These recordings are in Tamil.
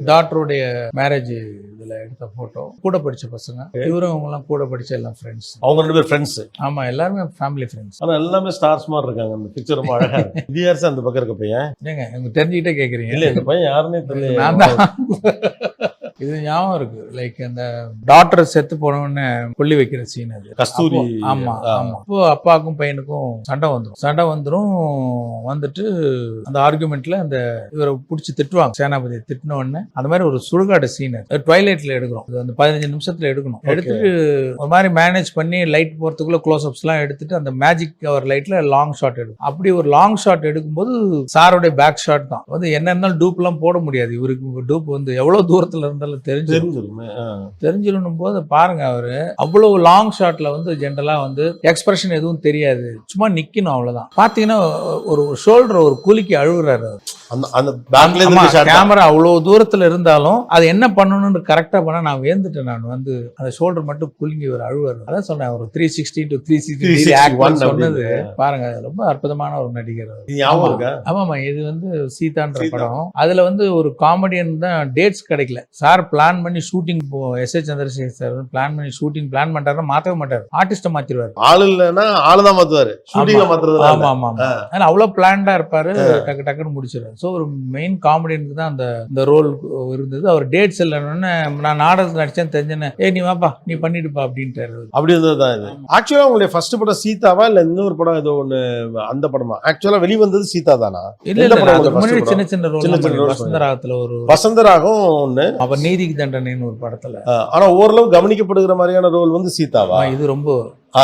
டாக்டருடைய மேரேஜ் இதுல எடுத்த போட்டோ. கூட படிச்ச பசங்க, இவரும் அவங்கலாம் கூட படிச்ச எல்லாம் ஃப்ரெண்ட்ஸ். அவங்க 2 பேர் ஃப்ரெண்ட்ஸ். ஆமா, எல்லாருமே ஃபேமிலி ஃப்ரெண்ட்ஸ். ஆனா எல்லாமே ஸ்டார்ஸ் மாதிரி இருக்காங்க. அந்த பிக்சர் ரொம்ப அழகா இருக்கு. விஆர்ஸ் அந்த பக்கம் இருக்க பையன். ஏங்க எனக்கு தெரிஞ்சுக்கிட்டே கேக்குறீங்க? இல்ல, இந்த பையன் யாருன்னே தெரியல. நான் தான். இது ஞாபகம் இருக்கு. லைக் அந்த டாக்டர் செத்து போனோன்னு கொல்லி வைக்கிற சீன் அது. கஸ்தூரி. ஆமா ஆமா. இப்போ அப்பாவுக்கும் பையனுக்கும் சண்டை வந்துரும். வந்துட்டு அந்த ஆர்குமெண்ட்ல அந்த இவரை பிடிச்சி திட்டுவாங்க. சேனாபதி திட்டின உடனே அந்த மாதிரி ஒரு சுடுகாடு சீன் ட்வைலைட்ல எடுக்கிறோம். அது அந்த 15 நிமிஷத்துல எடுக்கணும். எடுத்துட்டு ஒரு மாதிரி மேனேஜ் பண்ணி லைட் போறதுக்குள்ள க்ளோஸ் அப்ஸ் எல்லாம் எடுத்துட்டு அந்த மேஜிக் கவர் லைட்ல லாங் ஷாட் எடுக்கும். அப்படி ஒரு லாங் ஷாட் எடுக்கும்போது சாரோடைய பேக் ஷாட் தான் வந்து என்ன இருந்தாலும் டூப் எல்லாம் போட முடியாது. இவருக்கு டூப் வந்து எவ்வளவு தூரத்துல இருந்தாலும் தெரிஞ்சிடணும் போது பாருங்க, அவரு அவ்வளவு லாங் ஷாட்ல வந்து ஜென்ரலா வந்து எக்ஸ்பிரஷன் எதுவும் தெரியாது, சும்மா நிக்கணும் அவ்வளவுதான். பாத்தீங்கன்னா ஒரு ஷோல்டர் ஒரு குலுக்கி அழுகுறாரு. கேமரா அவ்வளவு தூரத்துல இருந்தாலும் அது என்ன பண்ணணும்னு கரெக்டா பண்ண நான் வேந்துட்டேன். நான் வந்து அந்த ஷோல்டர் மட்டும் குலுங்கி ஒரு அழுவாரு. அதான் சொன்னேன், ஒரு 360 to 360 சொன்னது பாருங்க. ரொம்ப அற்புதமான ஒரு நடிகர். ஆமாமா, இது வந்து சீதான்ற படம். அதுல வந்து ஒரு காமெடியன் தான். டேட்ஸ் கிடைக்கல. சார் பிளான் பண்ணி shooting S A. Chandrasekhar sir plan பண்ணி ஷூட்டிங் பிளான் பண்றாரு, மாத்தவே மாட்டாரு. ஆர்டிஸ்ட மாத்திடுவாரு. ஆளு இல்லைன்னா ஆளுதான் மாத்துவாரு. ஆமா ஆமா. அவ்வளவு பிளான்டா இருப்பாரு. டக்கு டக்குன்னு முடிச்சிருவாரு. ஸோ ஒரு மெயின் காமெடியனுக்கு தான் அந்த ரோல் இருந்தது. அவர் டேட்ஸ் இல்லைன்னு நான் நாடகத்தில் நடிச்சேன்னு தெரிஞ்சேன்னு, நீ வாப்பா நீ பண்ணிடுப்பா அப்படின்ட்டாரு. அப்படி இருந்ததுதான் இது. ஆக்சுவலா உங்களுடைய ஃபர்ஸ்ட் படம் சீதாவா இல்ல இன்னொரு படம் ஏதோ ஒண்ணு அந்த படமா? ஆக்சுவலா வெளிவந்தது சீதா தானா? இல்ல, சின்ன சின்ன ரோல். வசந்தராகத்துல ஒரு வசந்தராகம் ஒண்ணு, அவர் நீதிக்கு தண்டனைன்னு ஒரு படத்துல. ஆனா ஓரளவு கவனிக்கப்படுகிற மாதிரியான ரோல் வந்து சீதாவா? இது ரொம்ப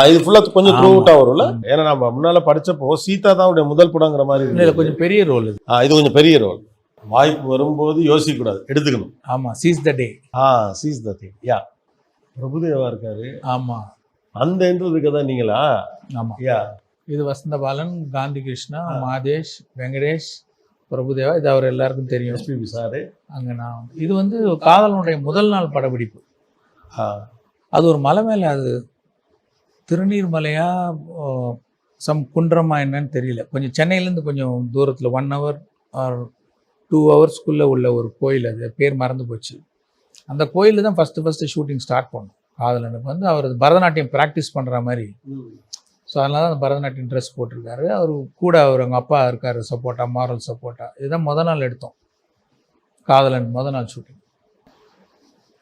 இது ஃபுல்லா கொஞ்சம் த்ரூ அவுட்டா வரும்ல. ஏன்னா நம்ம முன்னால படிச்சப்போ சீதா தான் முதல் படங்கிற மாதிரி. இல்ல, கொஞ்சம் பெரிய ரோல் இது. இது கொஞ்சம் பெரிய ரோல். வாய்ப்பு வரும்போது யோசிக்க கூடாது, எடுத்துக்கணும். ஆமா, சீஸ் த டே. சீஸ் த டே. யா, பிரபுதேவா இருக்காரு. ஆமா, அந்த இன்ட்ரோல இருக்கதா நீங்களா? ஆமா. யா, இது வசந்த பாலன், காந்தி கிருஷ்ணா, மாதேஷ், வெங்கடேஷ், பிரபுதேவா. இது அவர் எல்லாருக்கும் தெரியும். SPB sir. அங்க நான் இது வந்து காதலனுடைய முதல் நாள் படப்பிடிப்பு. அது ஒரு மலை மேல, அது திருநீர்மலையா சம் குன்றமா என்னன்னு தெரியல. கொஞ்சம் சென்னையிலேருந்து கொஞ்சம் தூரத்தில் 1 hour ஆர் 2 hours உள்ள ஒரு கோயில். அது பேர் மறந்து போச்சு. அந்த கோயிலில் தான் ஃபஸ்ட்டு ஷூட்டிங் ஸ்டார்ட் பண்ணோம். காதலனுக்கு வந்து அவர் பரதநாட்டியம் ப்ராக்டிஸ் பண்ணுற மாதிரி. ஸோ அதனால தான் அந்த பரதநாட்டியம் ட்ரெஸ் போட்டிருக்காரு. அவர் கூட அவங்க அப்பா இருக்கார், சப்போர்ட்டா, மாரல் சப்போர்ட்டா. இதுதான் முதல் நாள் எடுத்தோம் காதலன், முதல் நாள் ஷூட்டிங்.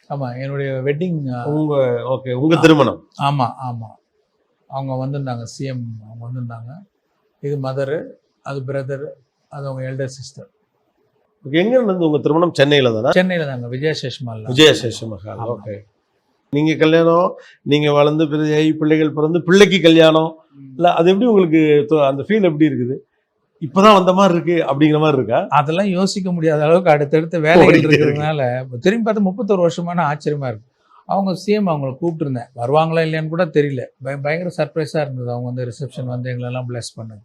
ஆமாம், என்னுடைய வெட்டிங். உங்கள் திருமணம். ஆமாம் ஆமாம். அவங்க வந்திருந்தாங்க, சிஎம் அவங்க வந்திருந்தாங்க. இது மதரு, அது பிரதர், அது அவங்க எல்டர் சிஸ்டர். எங்க இருந்து உங்க திருமணம்? சென்னையில தானே? சென்னையில தாங்க, விஜயசேஷமஹால். விஜயசேஷமஹால். ஓகே. நீங்க கல்யாணம், நீங்க வளர்ந்து பெரிய பிள்ளைகள் பிறந்து பிள்ளைக்கு கல்யாணம் இல்ல, அது எப்படி உங்களுக்கு அந்த ஃபீல் எப்படி இருக்குது? இப்பதான் வந்த மாதிரி இருக்கு அப்படிங்கிற மாதிரி இருக்கா? அதெல்லாம் யோசிக்க முடியாத அளவுக்கு அடுத்தடுத்த வேலைகள் இருக்கிறதுனால திரும்பி பார்த்து 31 வருஷமான ஆச்சரியமா இருக்கு. அவங்க சிஎம் அவங்கள கூப்பிட்டுருந்தேன், வருவாங்களா இல்லையான்னு கூட தெரியல. பயங்கர சர்ப்ரைஸாக இருந்தது. அவங்க வந்து ரிசப்ஷன் வந்து எங்களெல்லாம் பிளஸ் பண்ணது.